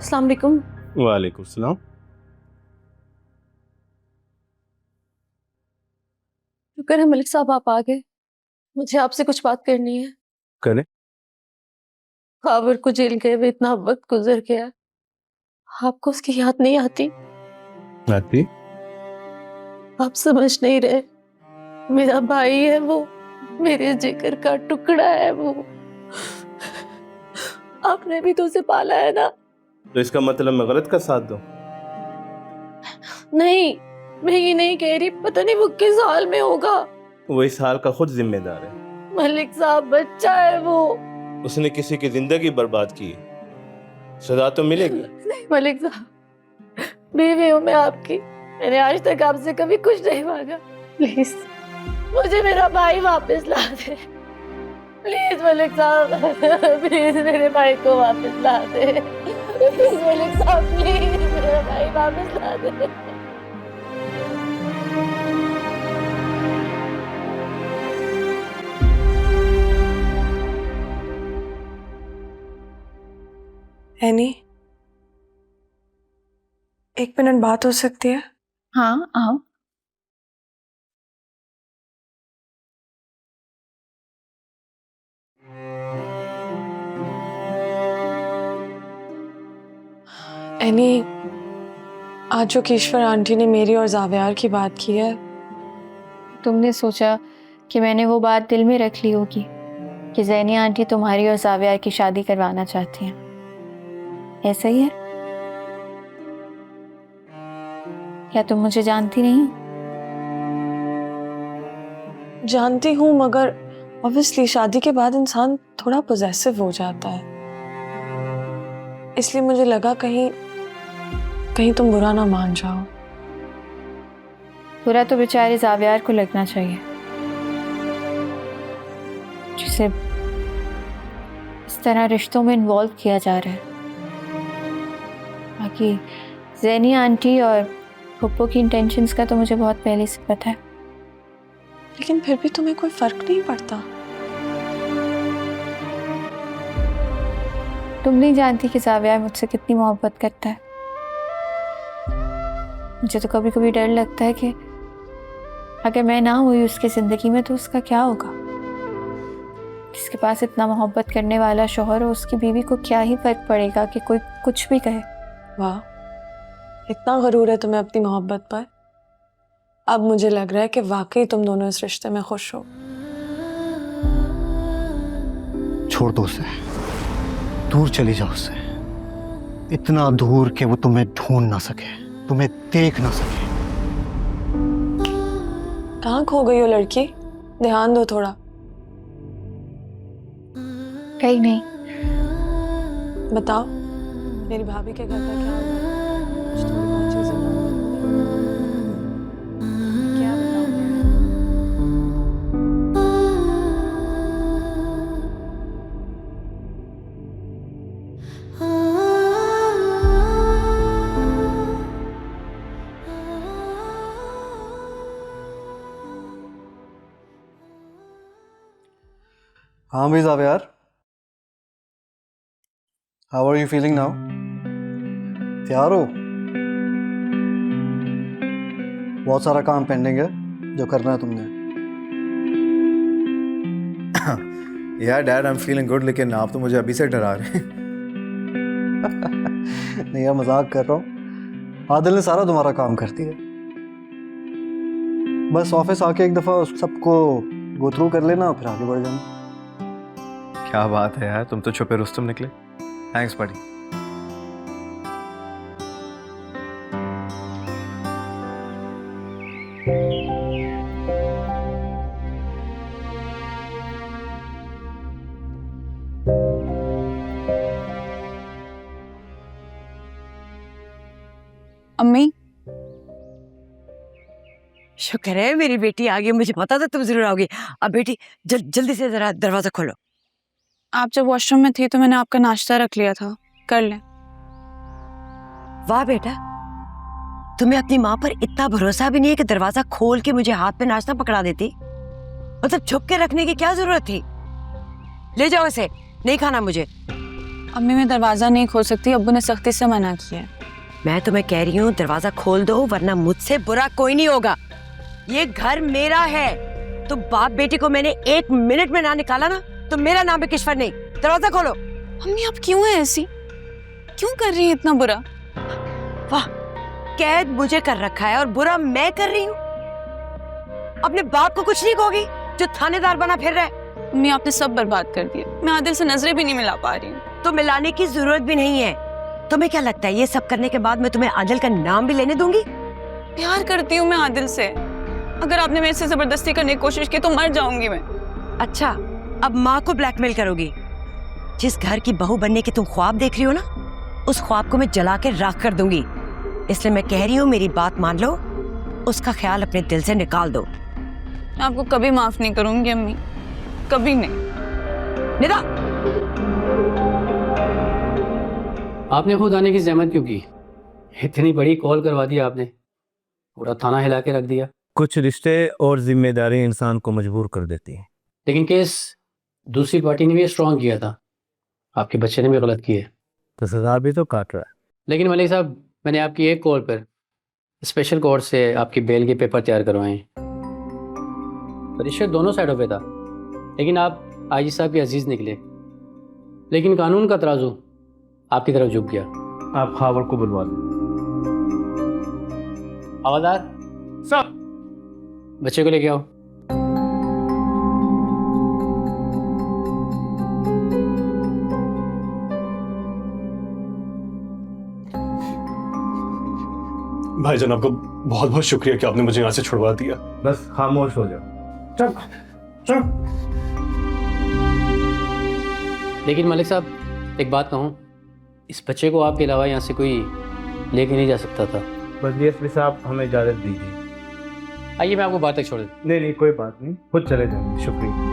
अस्सलाम वालेकुम। वालेकुम सलाम। शुक्र है मलिक साहब आप आ गए। मुझे आपसे कुछ बात करनी है। करें। बाबर को जेल गए हुए इतना वक्त गुजर गया, आपको उसकी याद नहीं आती? आती। आप समझ नहीं रहे। मेरा भाई है वो, मेरे जिगर का टुकड़ा है वो। आपने भी तो उसे पाला है ना? तो इसका मतलब मैं गलत का साथ दूं? नहीं, मैं ये नहीं कह रही, पता नहीं वो किस हाल में होगा। वो इस हाल का खुद जिम्मेदार है। मलिक साहब बच्चा है वो। उसने किसी की जिंदगी बर्बाद की, सजा तो मिलेगी। नहीं मलिक साहब, बीवी हूँ मैं आपकी, मैंने आज तक आपसे कभी कुछ नहीं मांगा। प्लीज मुझे मेरा भाई वापस ला दे। प्लीज मलिक साहब, प्लीज मेरे भाई को वापस ला दे। प्लीज मलिक साहब, प्लीज मेरा भाई वापस ला दे। एनी, एक मिनट बात हो सकती है? हाँ आओ। एनी, आज जो ईश्वर आंटी ने मेरी और जावियार की बात की है, तुमने सोचा कि मैंने वो बात दिल में रख ली होगी कि ज़ैनी आंटी तुम्हारी और जावियार की शादी करवाना चाहती हैं। ऐसा ही है? क्या तुम मुझे जानती नहीं हो? जानती हूँ, मगर ऑब्वियसली शादी के बाद इंसान थोड़ा पोजेसिव हो जाता है, इसलिए मुझे लगा कहीं कहीं तुम बुरा ना मान जाओ। बुरा तो बेचारे जावियार को लगना चाहिए, जिसे इस तरह रिश्तों में इन्वॉल्व किया जा रहा है। बाकी ज़ैनी आंटी और पप्पू की इंटेंशंस का तो मुझे बहुत पहले से पता है। लेकिन फिर भी तुम्हें कोई फर्क नहीं पड़ता? तुम नहीं जानती कि जावियार मुझसे कितनी मोहब्बत करता है। मुझे तो कभी कभी डर लगता है कि अगर मैं ना हुई उसकी जिंदगी में तो उसका क्या होगा। जिसके पास इतना मोहब्बत करने वाला शौहर हो, उसकी बीवी को क्या ही फर्क पड़ेगा कि कोई कुछ भी कहे। वाह, इतना गरूर है तुम्हें अपनी मोहब्बत पर। अब मुझे लग रहा है कि वाकई तुम दोनों इस रिश्ते में खुश हो। छोड़ दो उसे, दूर चली जाओ उससे, इतना दूर कि वो तुम्हें ढूंढ ना सके, तुम्हें देख ना सके। कहाँ खो गई हो लड़की? ध्यान दो थोड़ा। कहीं नहीं। बताओ, मेरी भाभी के घर का क्या हुआ? कुछ थोड़ी बहुत चीजें नॉर्मल हो गई। क्या बताऊं? हाँ भाई Xavier, how are you feeling now? तैयार हो? बहुत सारा काम पेंडिंग है जो करना है तुमने। यार dad I am feeling good, लेकिन आप तो मुझे अभी से डरा रहे हैं। नहीं यार, मजाक कर रहा हूँ। आदिल ने सारा तुम्हारा काम करती है, बस ऑफिस आके एक दफ़ा सबको गो थ्रू कर लेना, फिर आगे बढ़ जाना। क्या बात है यार, तुम तो छुपे रुस्तम निकले। थैंक्स बड़ी। अम्मी शुक्र है मेरी बेटी आ गई, मुझे पता था तुम जरूर आओगी। अब बेटी जल्दी से जरा दरवाजा खोलो। आप जब वॉशरूम में थी तो मैंने आपका नाश्ता रख लिया था, कर लें। वाह बेटा, तुम्हें अपनी माँ पर इतना भरोसा भी नहीं है कि दरवाजा खोल के मुझे हाथ पे नाश्ता पकड़ा देती। मतलब छुप के रखने की क्या जरूरत थी? ले जाओ इसे, नहीं खाना मुझे। अम्मी मैं दरवाजा नहीं खोल सकती, अब्बू ने सख्ती से मना किया है। मैं तुम्हें कह रही हूँ दरवाजा खोल दो, वरना मुझसे बुरा कोई नहीं होगा। ये घर मेरा है। तो बाप बेटी को मैंने 1 मिनट में ना निकाला ना, तो मेरा नाम है किश्वर नहीं। दरवाजा खोलो। अम्मी आप क्यों है ऐसी, क्यों कर रही है इतना बुरा? वाह, कैद मुझे कर रखा है और बुरा मैं कर रही हूँ। अपने बाप को कुछ नहीं कहोगी जो थानेदार बना फिर रहा है? अम्मी आपने सब बर्बाद कर दिया, मैं आदिल से नजरें भी नहीं मिला पा रही हूँ। तो मिलाने की जरूरत भी नहीं है। तुम्हें क्या लगता है ये सब करने के बाद मैं तुम्हें आदिल का नाम भी लेने दूंगी? प्यार करती हूँ मैं आदिल से, अगर आपने मेरे से जबरदस्ती करने की कोशिश की तो मर जाऊंगी मैं। अच्छा, अब माँ को ब्लैकमेल करोगी? जिस घर की बहू बनने के तुम ख्वाब देख रही हो ना, उस ख्वाब को मैं जला के राख कर दूंगी। इसलिए मैं कह रही हूँ मेरी बात मान लो, उसका ख्याल अपने दिल से निकाल दो। मैं आपको कभी माफ नहीं करूंगी अम्मी, कभी नहीं। निदा, आपने खुद आने की जहमत क्यों की? इतनी बड़ी कॉल करवा दी आपने, पूरा थाना हिला के रख दिया। कुछ रिश्ते और जिम्मेदारी इंसान को मजबूर कर देती है। लेकिन केस दूसरी पार्टी ने भी स्ट्रॉन्ग किया था, आपके बच्चे ने भी गलत किए, तो सजा भी तो काट रहा है। लेकिन मलिक साहब, मैंने आपकी एक कॉल पर स्पेशल कोर्ट से आपकी बेल के पेपर तैयार करवाए। रिश्वत दोनों साइडों पे था, लेकिन आप आईजी साहब के अजीज निकले। लेकिन कानून का तराजू आपकी तरफ झुक गया। आप खावर को बुलवा दो। हवालदार सब बच्चे को लेके आओ। भाईजान आपका बहुत बहुत शुक्रिया कि आपने मुझे यहाँ से छुड़वा दिया। बस खामोश हो जाओ। चल चल। लेकिन मलिक साहब, एक बात कहूँ, इस बच्चे को आपके अलावा यहाँ से कोई लेके नहीं जा सकता था। बस डीएसपी साहब हमें इजाज़त दीजिए। आइए मैं आपको बात तक छोड़ दूँ। नहीं कोई बात नहीं, खुद चले जाएंगे। शुक्रिया।